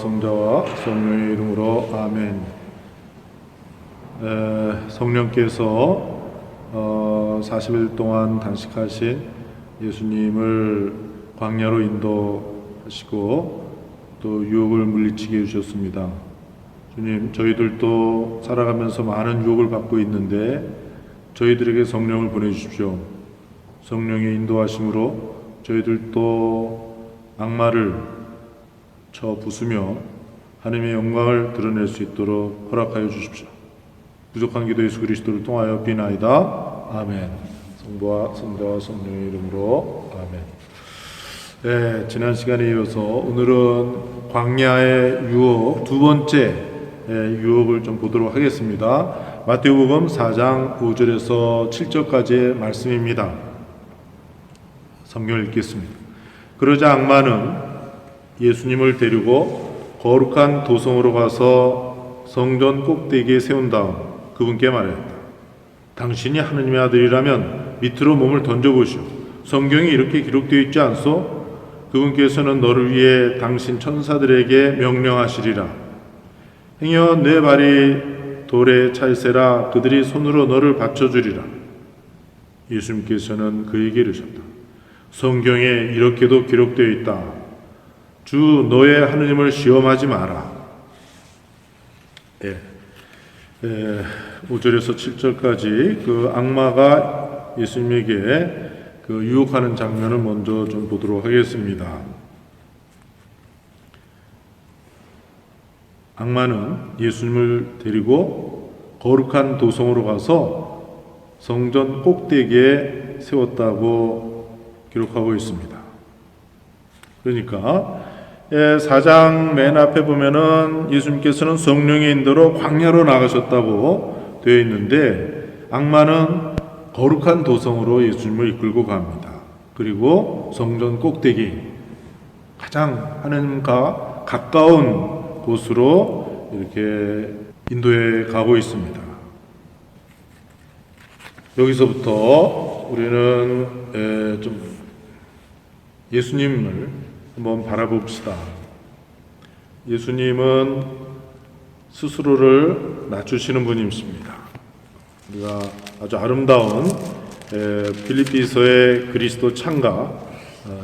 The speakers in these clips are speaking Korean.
성자와 성령의 이름으로 아멘. 성령께서 40일 동안 단식하신 예수님을 광야로 인도하시고 또 유혹을 물리치게 해주셨습니다. 주님, 저희들도 살아가면서 많은 유혹을 받고 있는데 저희들에게 성령을 보내주십시오. 성령의 인도하심으로 저희들도 악마를 쳐 부수며 하나님의 영광을 드러낼 수 있도록 허락하여 주십시오. 부족한 기도 예수 그리스도를 통하여 비나이다. 아멘. 성부와 성자와 성령의 이름으로 아멘. 네, 지난 시간에 이어서 오늘은 광야의 유혹 두 번째 유혹을 좀 보도록 하겠습니다. 마태복음 4장 5절에서 7절까지의 말씀입니다. 성경을 읽겠습니다. 그러자 악마는 예수님을 데리고 거룩한 도성으로 가서 성전 꼭대기에 세운 다음 그분께 말했다. 당신이 하느님의 아들이라면 밑으로 몸을 던져보시오. 성경에 이렇게 기록되어 있지 않소? 그분께서는 너를 위해 당신 천사들에게 명령하시리라. 행여 내 발이 돌에 찰세라 그들이 손으로 너를 받쳐주리라. 예수님께서는 그에게 이르셨다. 성경에 이렇게도 기록되어 있다. 주 너의 하느님을 시험하지 마라. 5절에서 7절까지 그 악마가 예수님에게 그 유혹하는 장면을 먼저 좀 보도록 하겠습니다. 악마는 예수님을 데리고 거룩한 도성으로 가서 성전 꼭대기에 세웠다고 기록하고 있습니다. 그러니까 4장 맨 앞에 보면은 예수님께서는 성령의 인도로 광야로 나가셨다고 되어 있는데 악마는 거룩한 도성으로 예수님을 이끌고 갑니다. 그리고 성전 꼭대기 가장 하나님과 가까운 곳으로 이렇게 인도해 가고 있습니다. 여기서부터 우리는 좀 예수님을 한번 바라봅시다. 예수님은 스스로를 낮추시는 분이십니다. 우리가 아주 아름다운 빌립비서의 그리스도 찬가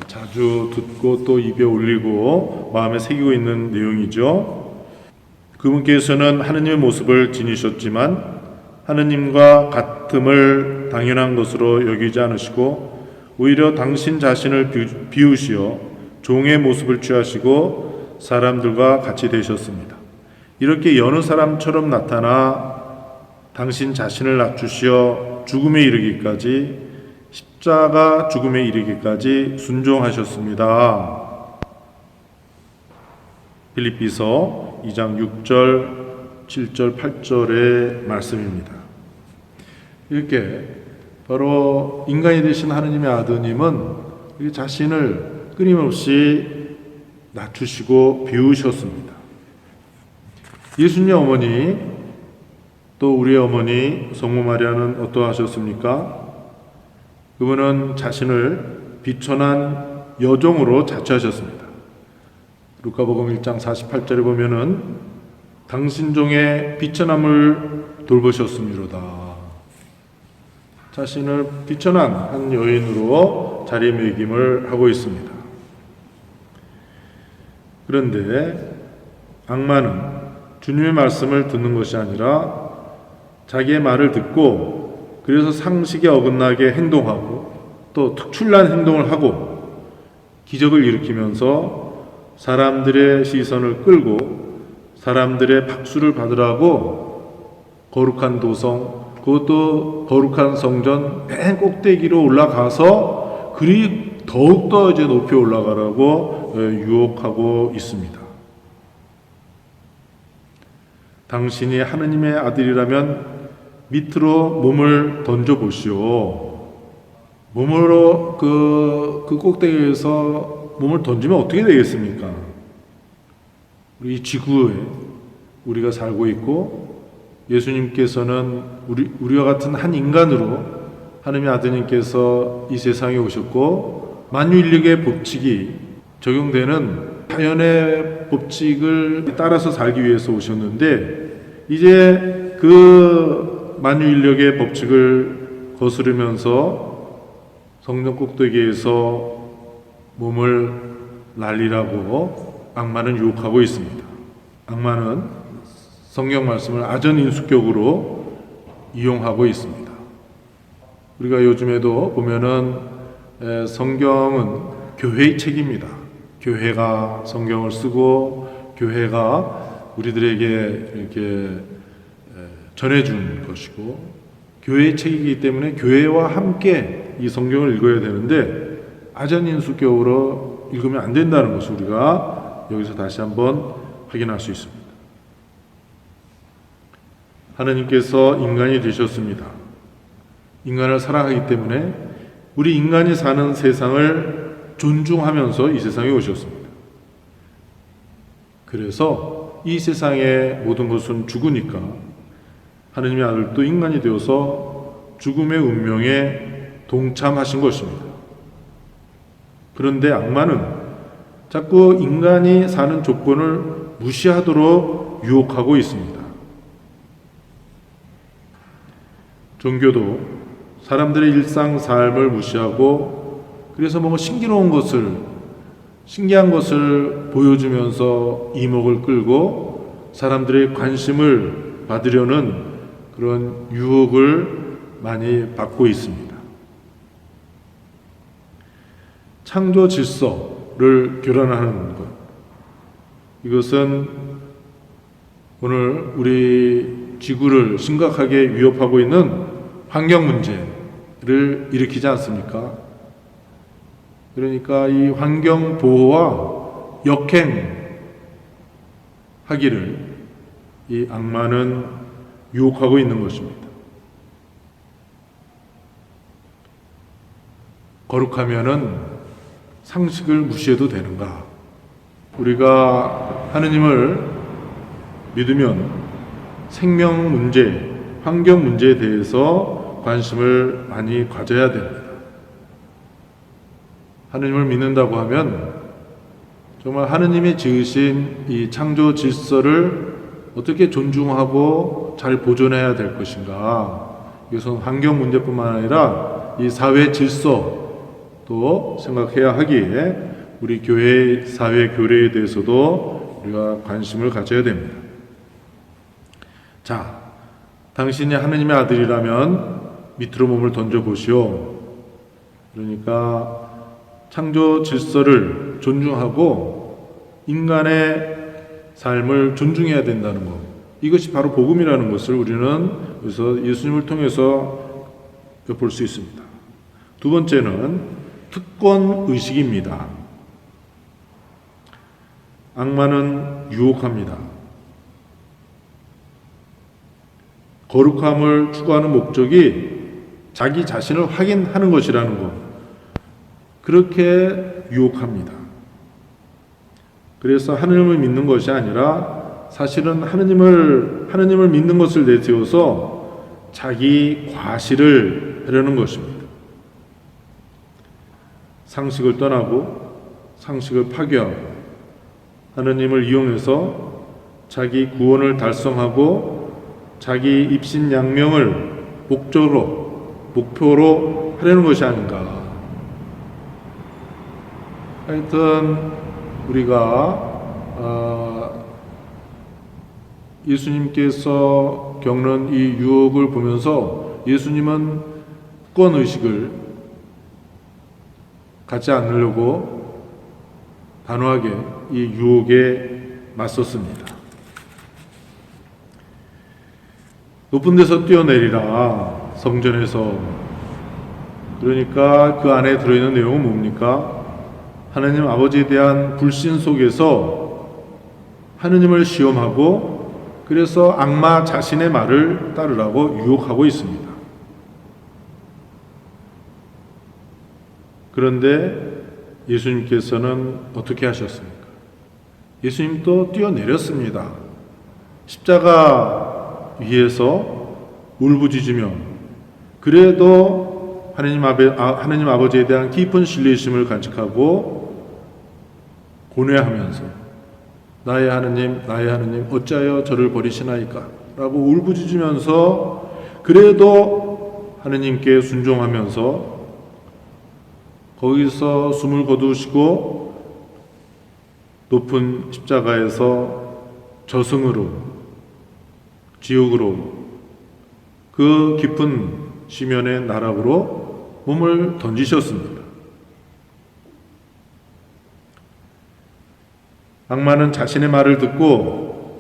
자주 듣고 또 입에 올리고 마음에 새기고 있는 내용이죠. 그분께서는 하느님의 모습을 지니셨지만 하느님과 같음을 당연한 것으로 여기지 않으시고 오히려 당신 자신을 비우시어 종의 모습을 취하시고 사람들과 같이 되셨습니다. 이렇게 여느 사람처럼 나타나 당신 자신을 낮추시어 죽음에 이르기까지 십자가 죽음에 이르기까지 순종하셨습니다. 빌립비서 2장 6절, 7절, 8절의 말씀입니다. 이렇게 바로 인간이 되신 하느님의 아드님은 자신을 끊임없이 낮추시고 비우셨습니다. 예수님의 어머니 또 우리의 어머니 성모 마리아는 어떠하셨습니까? 그분은 자신을 비천한 여종으로 자처하셨습니다. 루카복음 1장 48절에 보면은 당신 종의 비천함을 돌보셨음이로다. 자신을 비천한 한 여인으로 자리매김을 하고 있습니다. 그런데 악마는 주님의 말씀을 듣는 것이 아니라 자기의 말을 듣고 그래서 상식에 어긋나게 행동하고 또 특출난 행동을 하고 기적을 일으키면서 사람들의 시선을 끌고 사람들의 박수를 받으라고 거룩한 도성 그것도 거룩한 성전 맨 꼭대기로 올라가서 그리 더욱더 이제 높이 올라가라고 유혹하고 있습니다. 당신이 하느님의 아들이라면 밑으로 몸을 던져보시오. 몸으로 그 꼭대기에서 몸을 던지면 어떻게 되겠습니까? 우리 지구에 우리가 살고 있고 예수님께서는 우리와 같은 한 인간으로 하느님의 아드님께서 이 세상에 오셨고 만유인력의 법칙이 적용되는 자연의 법칙을 따라서 살기 위해서 오셨는데 이제 그 만유인력의 법칙을 거스르면서 성전 꼭대기에서 몸을 날리라고 악마는 유혹하고 있습니다. 악마는 성경 말씀을 아전인수격으로 이용하고 있습니다. 우리가 요즘에도 보면은 성경은 교회의 책입니다. 교회가 성경을 쓰고 교회가 우리들에게 이렇게 전해준 것이고 교회의 책이기 때문에 교회와 함께 이 성경을 읽어야 되는데 아전인수격으로 읽으면 안 된다는 것을 우리가 여기서 다시 한번 확인할 수 있습니다. 하나님께서 인간이 되셨습니다. 인간을 사랑하기 때문에 우리 인간이 사는 세상을 존중하면서 이 세상에 오셨습니다. 그래서 이 세상의 모든 것은 죽으니까 하나님의 아들도 인간이 되어서 죽음의 운명에 동참하신 것입니다. 그런데 악마는 자꾸 인간이 사는 조건을 무시하도록 유혹하고 있습니다. 종교도 사람들의 일상 삶을 무시하고 그래서 뭔가 신기한 것을 보여주면서 이목을 끌고 사람들의 관심을 받으려는 그런 유혹을 많이 받고 있습니다. 창조 질서를 교란하는 것. 이것은 오늘 우리 지구를 심각하게 위협하고 있는 환경 문제를 일으키지 않습니까? 그러니까 이 환경 보호와 역행하기를 이 악마는 유혹하고 있는 것입니다. 거룩하면은 상식을 무시해도 되는가? 우리가 하느님을 믿으면 생명 문제, 환경 문제에 대해서 관심을 많이 가져야 됩니다. 하느님을 믿는다고 하면 정말 하느님이 지으신 이 창조 질서를 어떻게 존중하고 잘 보존해야 될 것인가. 이것은 환경 문제뿐만 아니라 이 사회 질서도 생각해야 하기에 우리 교회의 사회 교례에 대해서도 우리가 관심을 가져야 됩니다. 자, 당신이 하느님의 아들이라면 밑으로 몸을 던져보시오. 그러니까 창조 질서를 존중하고 인간의 삶을 존중해야 된다는 것. 이것이 바로 복음이라는 것을 우리는 그래서 예수님을 통해서 볼 수 있습니다. 두 번째는 특권 의식입니다. 악마는 유혹합니다. 거룩함을 추구하는 목적이 자기 자신을 확인하는 것이라는 것. 그렇게 유혹합니다. 그래서 하느님을 믿는 것이 아니라 사실은 하느님을 믿는 것을 내세워서 자기 과시를 하려는 것입니다. 상식을 떠나고 상식을 파괴하고 하느님을 이용해서 자기 구원을 달성하고 자기 입신양명을 목표로 하려는 것이 아닌가. 하여튼 우리가 예수님께서 겪는 이 유혹을 보면서 예수님은 특권의식을 갖지 않으려고 단호하게 이 유혹에 맞섰습니다. 높은 데서 뛰어내리라, 성전에서. 그러니까 그 안에 들어있는 내용은 뭡니까? 하나님 아버지에 대한 불신 속에서 하느님을 시험하고 그래서 악마 자신의 말을 따르라고 유혹하고 있습니다. 그런데 예수님께서는 어떻게 하셨습니까? 예수님도 뛰어내렸습니다. 십자가 위에서 울부짖으며 그래도 하나님 아버지에 대한 깊은 신뢰심을 간직하고 고뇌하면서 나의 하느님 어찌하여 저를 버리시나이까 라고 울부짖으면서 그래도 하느님께 순종하면서 거기서 숨을 거두시고 높은 십자가에서 저승으로, 지옥으로, 그 깊은 심연의 나락으로 몸을 던지셨습니다. 악마는 자신의 말을 듣고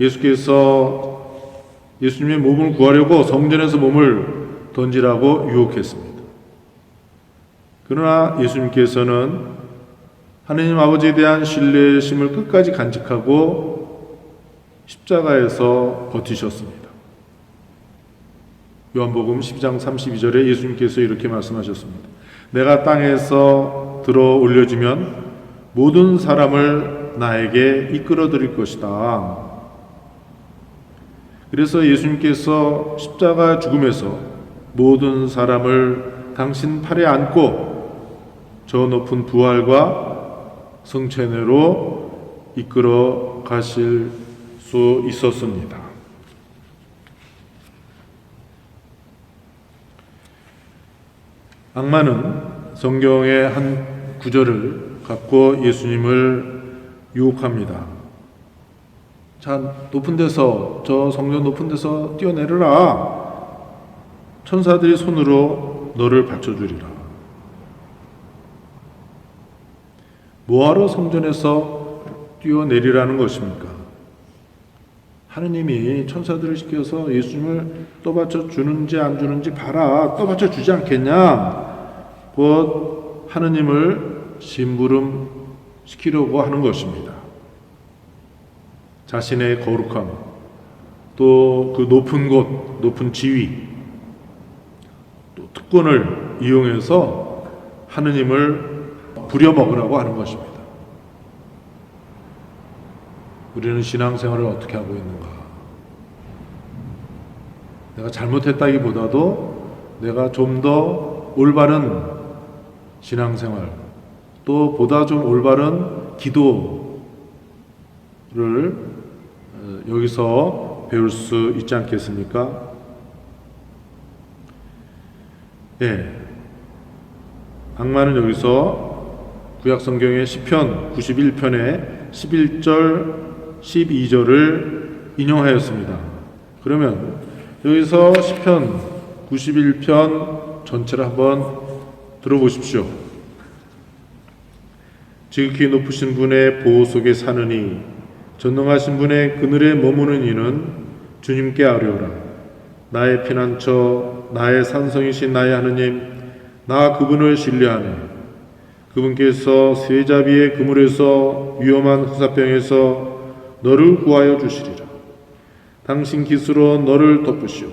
예수님의 몸을 구하려고 성전에서 몸을 던지라고 유혹했습니다. 그러나 예수님께서는 하느님 아버지에 대한 신뢰심을 끝까지 간직하고 십자가에서 버티셨습니다. 요한복음 12장 32절에 예수님께서 이렇게 말씀하셨습니다. 내가 땅에서 들어 올려지면 모든 사람을 나에게 이끌어 드릴 것이다. 그래서 예수님께서 십자가 죽음에서 모든 사람을 당신 팔에 안고 저 높은 부활과 성천회로 이끌어 가실 수 있었습니다. 악마는 성경의 한 구절을 갖고 예수님을 유혹합니다. 자, 높은 데서, 저 성전 높은 데서 뛰어내려라. 천사들이 손으로 너를 받쳐주리라. 뭐하러 성전에서 뛰어내리라는 것입니까? 하느님이 천사들을 시켜서 예수님을 떠받쳐 주는지 안 주는지 봐라. 떠받쳐 주지 않겠냐? 곧 하느님을 심부름 시키려고 하는 것입니다. 자신의 거룩함, 또 그 높은 곳, 높은 지위, 또 특권을 이용해서 하느님을 부려먹으라고 하는 것입니다. 우리는 신앙생활을 어떻게 하고 있는가? 내가 잘못했다기보다도 내가 좀 더 올바른 신앙생활, 또 보다 좀 올바른 기도를 여기서 배울 수 있지 않겠습니까? 예. 악마는 여기서 구약성경의 시편 91편의 11절 12절을 인용하였습니다. 그러면 여기서 시편 91편 전체를 한번 들어보십시오. 지극히 높으신 분의 보호 속에 사느니 전능하신 분의 그늘에 머무는 이는 주님께 아뢰오라. 나의 피난처, 나의 산성이신 나의 하느님, 나 그분을 신뢰하네. 그분께서 쇠잡이의 그물에서 위험한 흑사병에서 너를 구하여 주시리라. 당신 깃으로 너를 덮으시오.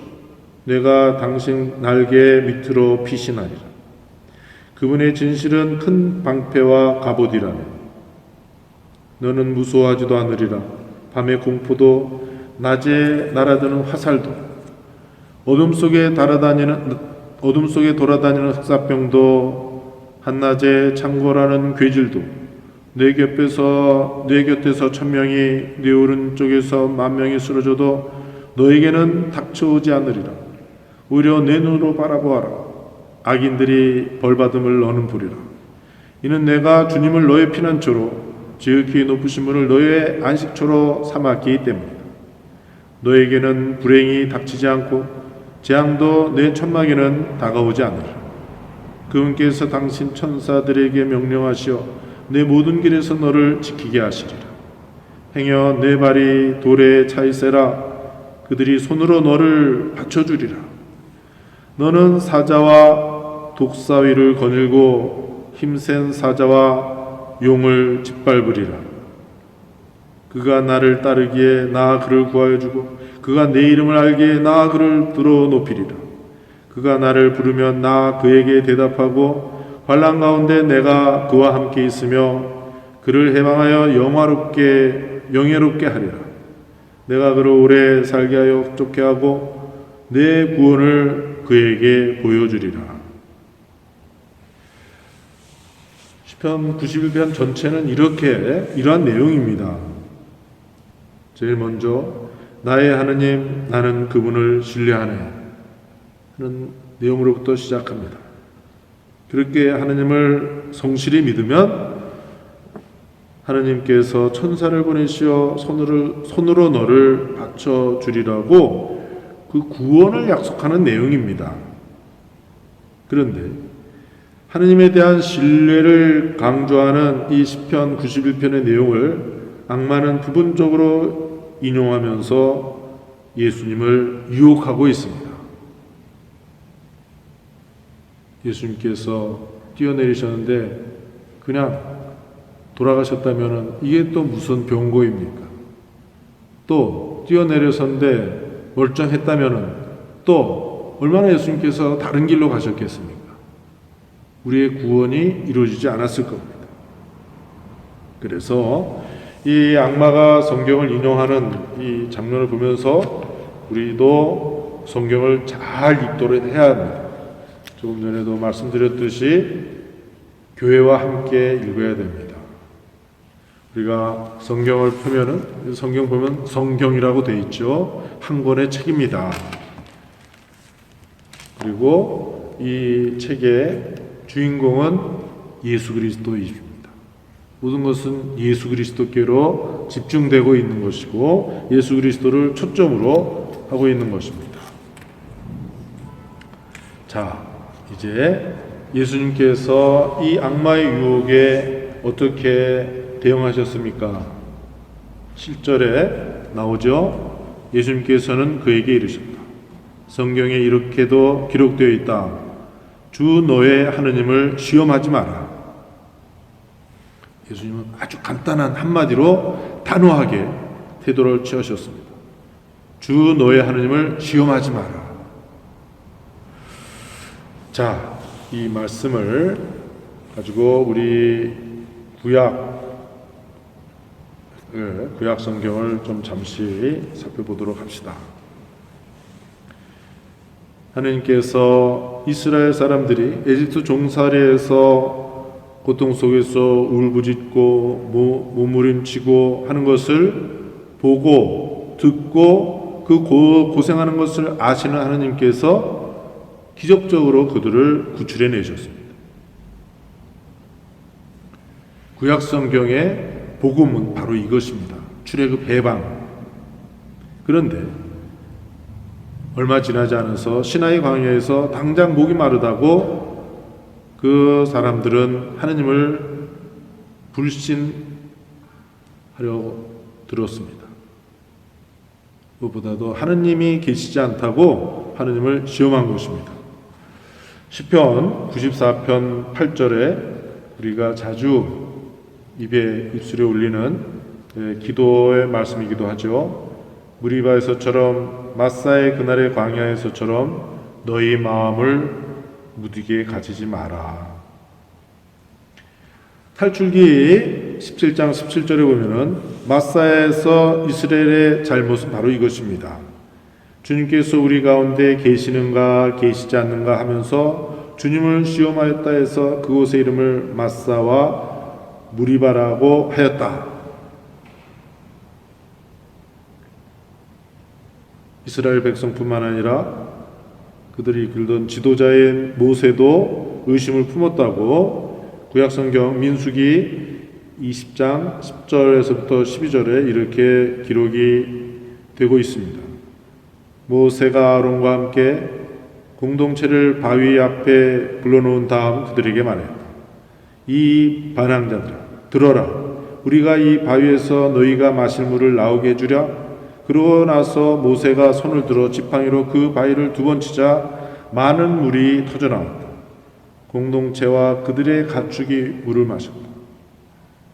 내가 당신 날개 밑으로 피신하리라. 그분의 진실은 큰 방패와 갑옷이라네. 너는 무서워하지도 않으리라. 밤의 공포도 낮에 날아드는 화살도 어둠 속에 돌아다니는 흑사병도 한낮에 창궐하는 괴질도 내 곁에서 1000명이 내 오른쪽에서 10,000명이 쓰러져도 너에게는 닥쳐오지 않으리라. 오히려 내 눈으로 바라보아라. 악인들이 벌받음을 너는 보리라. 이는 내가 주님을 너의 피난처로 지극히 높으신 분을 너의 안식처로 삼았기 때문이다. 너에게는 불행이 닥치지 않고 재앙도 내 천막에는 다가오지 않으리라. 그분께서 당신 천사들에게 명령하시어 내 모든 길에서 너를 지키게 하시리라. 행여 내 발이 돌에 차이세라. 그들이 손으로 너를 받쳐주리라. 너는 사자와 독사위를 거닐고 힘센 사자와 용을 짓밟으리라. 그가 나를 따르기에 나 그를 구하여 주고 그가 내 이름을 알기에 나 그를 들어 높이리라. 그가 나를 부르면 나 그에게 대답하고 환난 가운데 내가 그와 함께 있으며 그를 해방하여 영예롭게 하리라. 내가 그를 오래 살게 하여 좋게 하고 내 구원을 그에게 보여주리라. 시편 91편 전체는 이러한 내용입니다. 제일 먼저 나의 하느님 나는 그분을 신뢰하네 하는 내용으로부터 시작합니다. 그렇게 하느님을 성실히 믿으면 하느님께서 천사를 보내시어 손으로 너를 받쳐주리라고 그 구원을 약속하는 내용입니다. 그런데 하느님에 대한 신뢰를 강조하는 이 시편 91편의 내용을 악마는 부분적으로 인용하면서 예수님을 유혹하고 있습니다. 예수님께서 뛰어내리셨는데 그냥 돌아가셨다면 이게 또 무슨 병고입니까? 또 뛰어내려섰는데 멀쩡했다면 또 얼마나 예수님께서 다른 길로 가셨겠습니까? 우리의 구원이 이루어지지 않았을 겁니다. 그래서 이 악마가 성경을 인용하는 이 장면을 보면서 우리도 성경을 잘 읽도록 해야 합니다. 조금 전에도 말씀드렸듯이 교회와 함께 읽어야 됩니다. 우리가 성경을 펴면은 성경 보면 성경이라고 되어 있죠. 한 권의 책입니다. 그리고 이 책의 주인공은 예수 그리스도이십니다. 모든 것은 예수 그리스도께로 집중되고 있는 것이고 예수 그리스도를 초점으로 하고 있는 것입니다. 자, 이제 예수님께서 이 악마의 유혹에 어떻게 대응하셨습니까? 7절에 나오죠. 예수님께서는 그에게 이르셨다. 성경에 이렇게도 기록되어 있다. 주 너의 하느님을 시험하지 마라. 예수님은 아주 간단한 한마디로 단호하게 태도를 취하셨습니다. 주 너의 하느님을 시험하지 마라. 자, 이 말씀을 가지고 우리 구약 성경을 좀 잠시 살펴보도록 합시다. 하느님께서 이스라엘 사람들이 에집트 종살이에서 고통 속에서 울부짖고 몸부림치고 하는 것을 보고 듣고 그 고생하는 것을 아시는 하느님께서 기적적으로 그들을 구출해 내셨습니다. 구약 성경의 복음은 바로 이것입니다. 출애굽 해방. 그런데 얼마 지나지 않아서 시나이 광야에서 당장 목이 마르다고 그 사람들은 하느님을 불신하려 들었습니다. 무엇보다도 하느님이 계시지 않다고 하느님을 시험한 것입니다. 시편 94편 8절에 우리가 자주 입술에 올리는 기도의 말씀이기도 하죠. 무리바에서처럼 마사의 그날의 광야에서처럼 너희 마음을 무디게 가지지 마라. 탈출기 17장 17절에 보면은 마사에서 이스라엘의 잘못은 바로 이것입니다. 주님께서 우리 가운데 계시는가 계시지 않는가 하면서 주님을 시험하였다 해서 그곳의 이름을 마사와 무리바라고 하였다. 이스라엘 백성뿐만 아니라 그들이 이끌던 지도자의 모세도 의심을 품었다고 구약성경 민수기 20장 10절에서부터 12절에 이렇게 기록이 되고 있습니다. 모세가 아론과 함께 공동체를 바위 앞에 불러놓은 다음 그들에게 말했다. 이 반항자들아 들어라. 우리가 이 바위에서 너희가 마실 물을 나오게 해주랴. 그러고 나서 모세가 손을 들어 지팡이로 그 바위를 2번 치자 많은 물이 터져나왔다. 공동체와 그들의 가축이 물을 마셨다.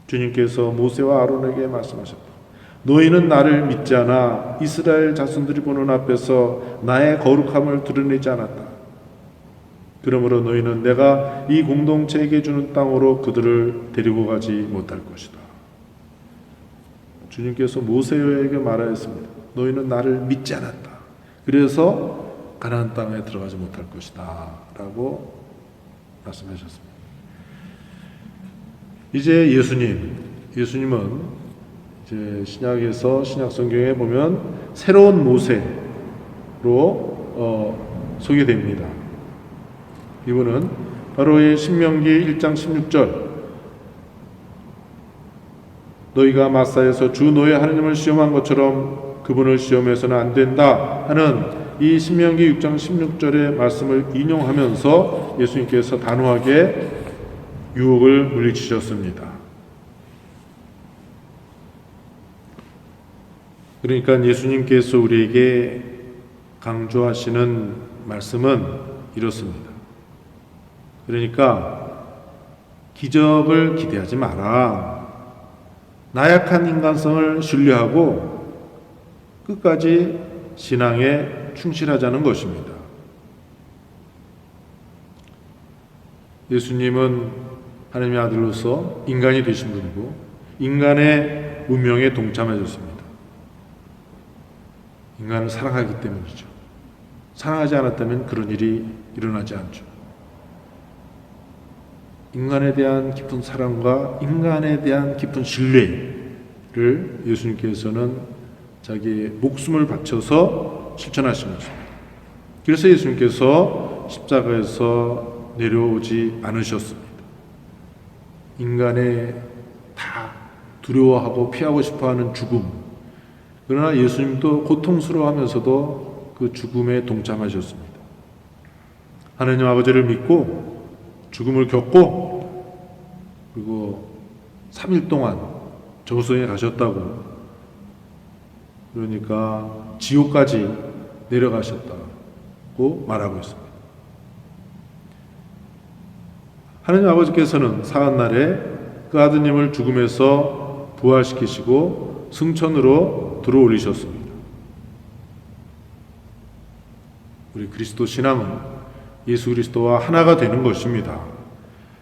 주님께서 모세와 아론에게 말씀하셨다. 너희는 나를 믿지 않아 이스라엘 자손들이 보는 앞에서 나의 거룩함을 드러내지 않았다. 그러므로 너희는 내가 이 공동체에게 주는 땅으로 그들을 데리고 가지 못할 것이다. 주님께서 모세에게 말하였습니다. 너희는 나를 믿지 않았다. 그래서 가나안 땅에 들어가지 못할 것이다 라고 말씀하셨습니다. 이제 예수님은 이제 신약에서 신약 성경에 보면 새로운 모세로 소개됩니다. 이분은 바로 이 신명기 1장 16절 너희가 마사에서 주 너희 하나님을 시험한 것처럼 그분을 시험해서는 안 된다 하는 이 신명기 6장 16절의 말씀을 인용하면서 예수님께서 단호하게 유혹을 물리치셨습니다. 그러니까 예수님께서 우리에게 강조하시는 말씀은 이렇습니다. 그러니까 기적을 기대하지 마라. 나약한 인간성을 신뢰하고 끝까지 신앙에 충실하자는 것입니다. 예수님은 하나님의 아들로서 인간이 되신 분이고 인간의 운명에 동참하셨습니다. 인간을 사랑하기 때문이죠. 사랑하지 않았다면 그런 일이 일어나지 않죠. 인간에 대한 깊은 사랑과 인간에 대한 깊은 신뢰를 예수님께서는 자기의 목숨을 바쳐서 실천하신 것입니다. 그래서 예수님께서 십자가에서 내려오지 않으셨습니다. 인간의 다 두려워하고 피하고 싶어하는 죽음, 그러나 예수님도 고통스러워하면서도 그 죽음에 동참하셨습니다. 하나님 아버지를 믿고 죽음을 겪고 그리고 3일 동안 저수에 가셨다고, 그러니까 지옥까지 내려가셨다고 말하고 있습니다. 하나님 아버지께서는 사한날에 그 아드님을 죽음에서 부활시키시고 승천으로 들어올리셨습니다. 우리 그리스도 신앙은 예수 그리스도와 하나가 되는 것입니다.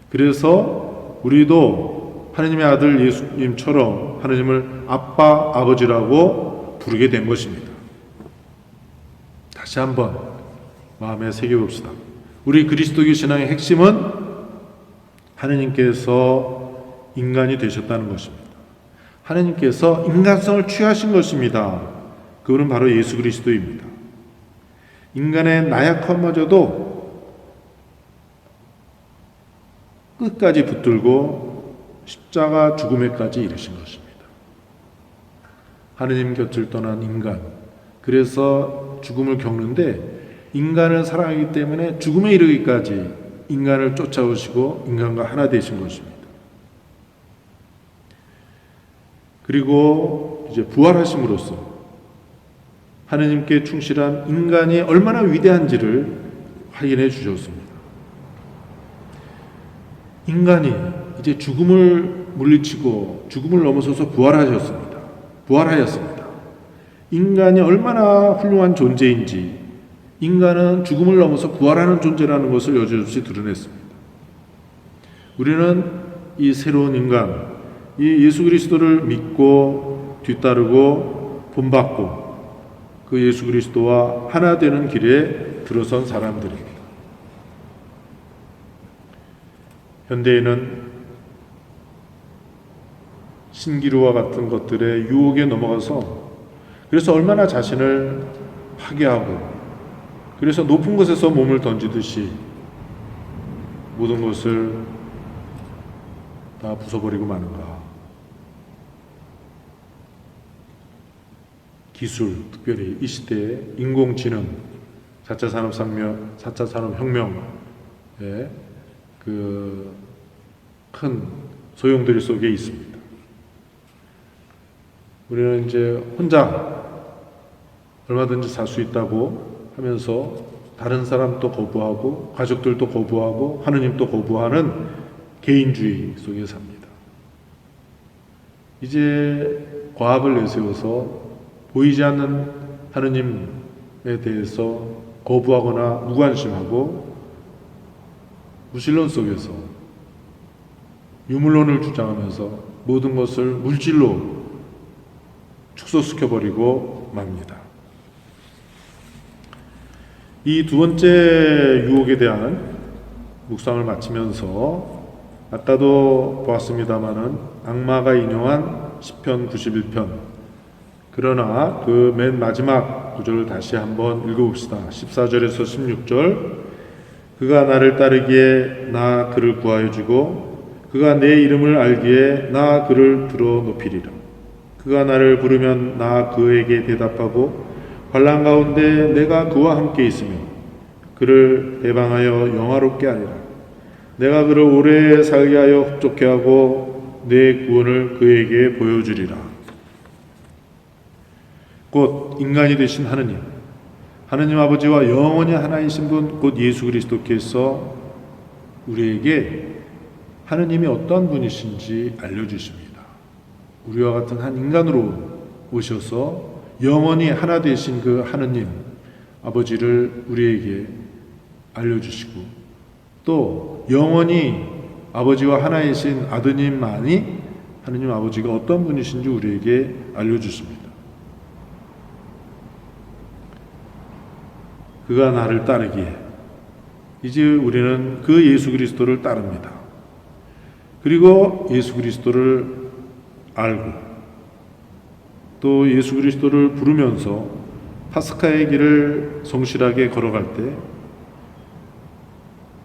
그래서 우리도 하나님의 아들 예수님처럼 하나님을 아빠, 아버지라고 부르게 된 것입니다. 다시 한번 마음에 새겨봅시다. 우리 그리스도교 신앙의 핵심은 하나님께서 인간이 되셨다는 것입니다. 하나님께서 인간성을 취하신 것입니다. 그분은 바로 예수 그리스도입니다. 인간의 나약함마저도 끝까지 붙들고 십자가 죽음에까지 이르신 것입니다. 하느님 곁을 떠난 인간, 그래서 죽음을 겪는데 인간을 사랑하기 때문에 죽음에 이르기까지 인간을 쫓아오시고 인간과 하나 되신 것입니다. 그리고 이제 부활하심으로써 하느님께 충실한 인간이 얼마나 위대한지를 확인해 주셨습니다. 인간이 이제 죽음을 물리치고 죽음을 넘어서서 부활하였습니다. 인간이 얼마나 훌륭한 존재인지, 인간은 죽음을 넘어서 부활하는 존재라는 것을 여지없이 드러냈습니다. 우리는 이 새로운 인간, 이 예수 그리스도를 믿고 뒤따르고 본받고 그 예수 그리스도와 하나 되는 길에 들어선 사람들입니다. 현대인은 신기루와 같은 것들의 유혹에 넘어가서 그래서 얼마나 자신을 파괴하고 그래서 높은 곳에서 몸을 던지듯이 모든 것을 다 부숴버리고 마는가. 기술, 특별히 이 시대의 인공지능, 4차 산업혁명의 그 큰 소용돌이 속에 있습니다. 우리는 이제 혼자 얼마든지 살 수 있다고 하면서 다른 사람도 거부하고 가족들도 거부하고 하느님도 거부하는 개인주의 속에 삽니다. 이제 과학을 내세워서 보이지 않는 하느님에 대해서 거부하거나 무관심하고 무신론 속에서 유물론을 주장하면서 모든 것을 물질로 축소시켜버리고 맙니다. 이 두 번째 유혹에 대한 묵상을 마치면서 아까도 보았습니다마는 악마가 인용한 시편 91편. 그러나 그 맨 마지막 구절을 다시 한번 읽어봅시다. 14절에서 16절. 그가 나를 따르기에 나 그를 구하여 주고 그가 내 이름을 알기에 나 그를 들어 높이리라. 그가 나를 부르면 나 그에게 대답하고 환난 가운데 내가 그와 함께 있으며 그를 해방하여 영화롭게 하리라. 내가 그를 오래 살게 하여 흡족해 하고 내 구원을 그에게 보여주리라. 곧 인간이 되신 하느님 아버지와 영원히 하나이신 분 곧 예수 그리스도께서 우리에게 하느님이 어떤 분이신지 알려주십니다. 우리와 같은 한 인간으로 오셔서 영원히 하나 되신 그 하느님 아버지를 우리에게 알려주시고 또 영원히 아버지와 하나이신 아드님만이 하느님 아버지가 어떤 분이신지 우리에게 알려주십니다. 그가 나를 따르기에 이제 우리는 그 예수 그리스도를 따릅니다. 그리고 예수 그리스도를 알고 또 예수 그리스도를 부르면서 파스카의 길을 성실하게 걸어갈 때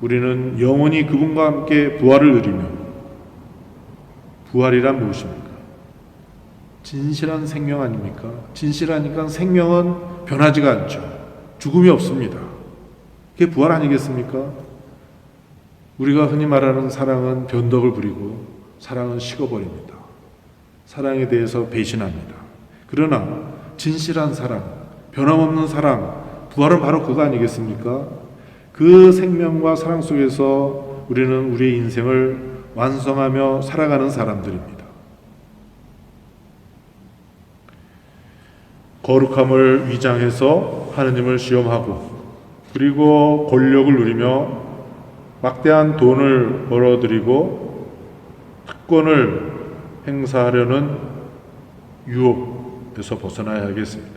우리는 영원히 그분과 함께 부활을 누리며, 부활이란 무엇입니까? 진실한 생명 아닙니까? 진실하니까 생명은 변하지가 않죠. 죽음이 없습니다. 그게 부활 아니겠습니까? 우리가 흔히 말하는 사랑은 변덕을 부리고 사랑은 식어버립니다. 사랑에 대해서 배신합니다. 그러나 진실한 사랑, 변함없는 사랑, 부활은 바로 그거 아니겠습니까? 그 생명과 사랑 속에서 우리는 우리의 인생을 완성하며 살아가는 사람들입니다. 거룩함을 위장해서 하느님을 시험하고 그리고 권력을 누리며 막대한 돈을 벌어들이고 특권을 행사하려는 유혹에서 벗어나야 하겠습니다.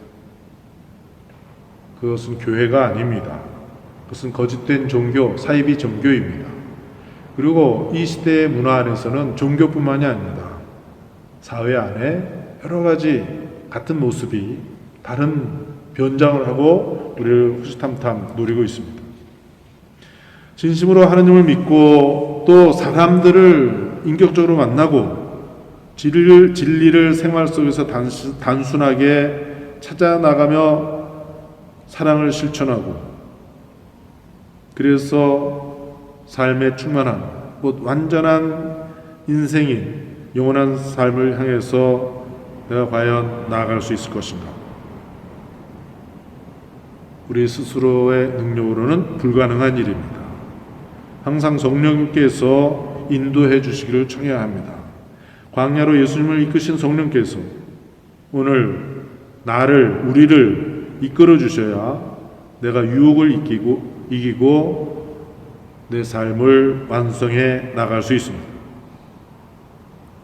그것은 교회가 아닙니다. 그것은 거짓된 종교, 사이비 종교입니다. 그리고 이 시대의 문화 안에서는 종교뿐만이 아닙니다. 사회 안에 여러 가지 같은 모습이 다른 변장을 하고 우리를 후시탐탐 노리고 있습니다. 진심으로 하느님을 믿고 또 사람들을 인격적으로 만나고 진리를 생활 속에서 단순하게 찾아나가며 사랑을 실천하고 그래서 삶에 충만한 완전한 인생인 영원한 삶을 향해서 내가 과연 나아갈 수 있을 것인가? 우리 스스로의 능력으로는 불가능한 일입니다. 항상 성령님께서 인도해 주시기를 청해야 합니다. 광야로 예수님을 이끄신 성령께서 오늘 우리를 이끌어 주셔야 내가 유혹을 이기고 내 삶을 완성해 나갈 수 있습니다.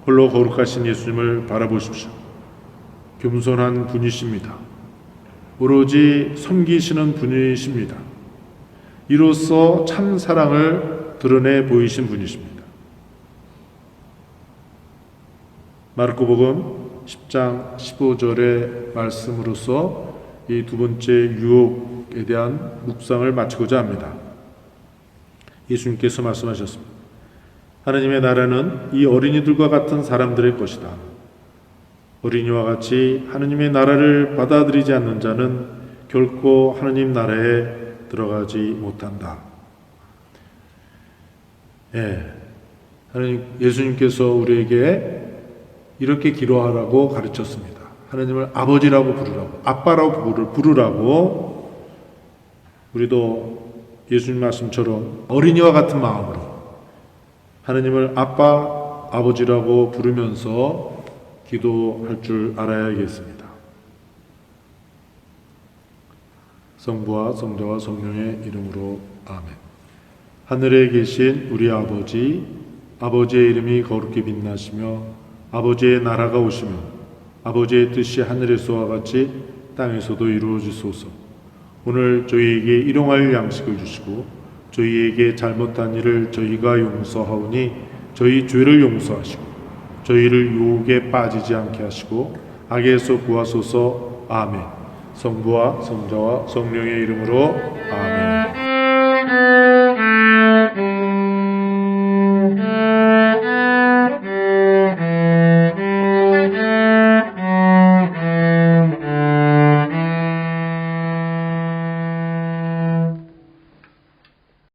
홀로 거룩하신 예수님을 바라보십시오. 겸손한 분이십니다. 오로지 섬기시는 분이십니다. 이로써 참 사랑을 드러내 보이신 분이십니다. 마르코복음 10장 15절의 말씀으로서 이 두 번째 유혹에 대한 묵상을 마치고자 합니다. 예수님께서 말씀하셨습니다. 하나님의 나라는 이 어린이들과 같은 사람들의 것이다. 어린이와 같이 하나님의 나라를 받아들이지 않는 자는 결코 하나님 나라에 들어가지 못한다. 예수님께서 우리에게 이렇게 기도하라고 가르쳤습니다. 하나님을 아버지라고 부르라고, 아빠라고 부르라고. 우리도 예수님 말씀처럼 어린이와 같은 마음으로 하나님을 아빠, 아버지라고 부르면서 기도할 줄 알아야겠습니다. 성부와 성자와 성령의 이름으로 아멘. 하늘에 계신 우리 아버지, 아버지의 이름이 거룩히 빛나시며 아버지의 나라가 오시며 아버지의 뜻이 하늘에서와 같이 땅에서도 이루어지소서. 오늘 저희에게 일용할 양식을 주시고 저희에게 잘못한 일을 저희가 용서하오니 저희 죄를 용서하시고 저희를 유혹에 빠지지 않게 하시고 악에서 구하소서. 아멘. 성부와 성자와 성령의 이름으로 아멘.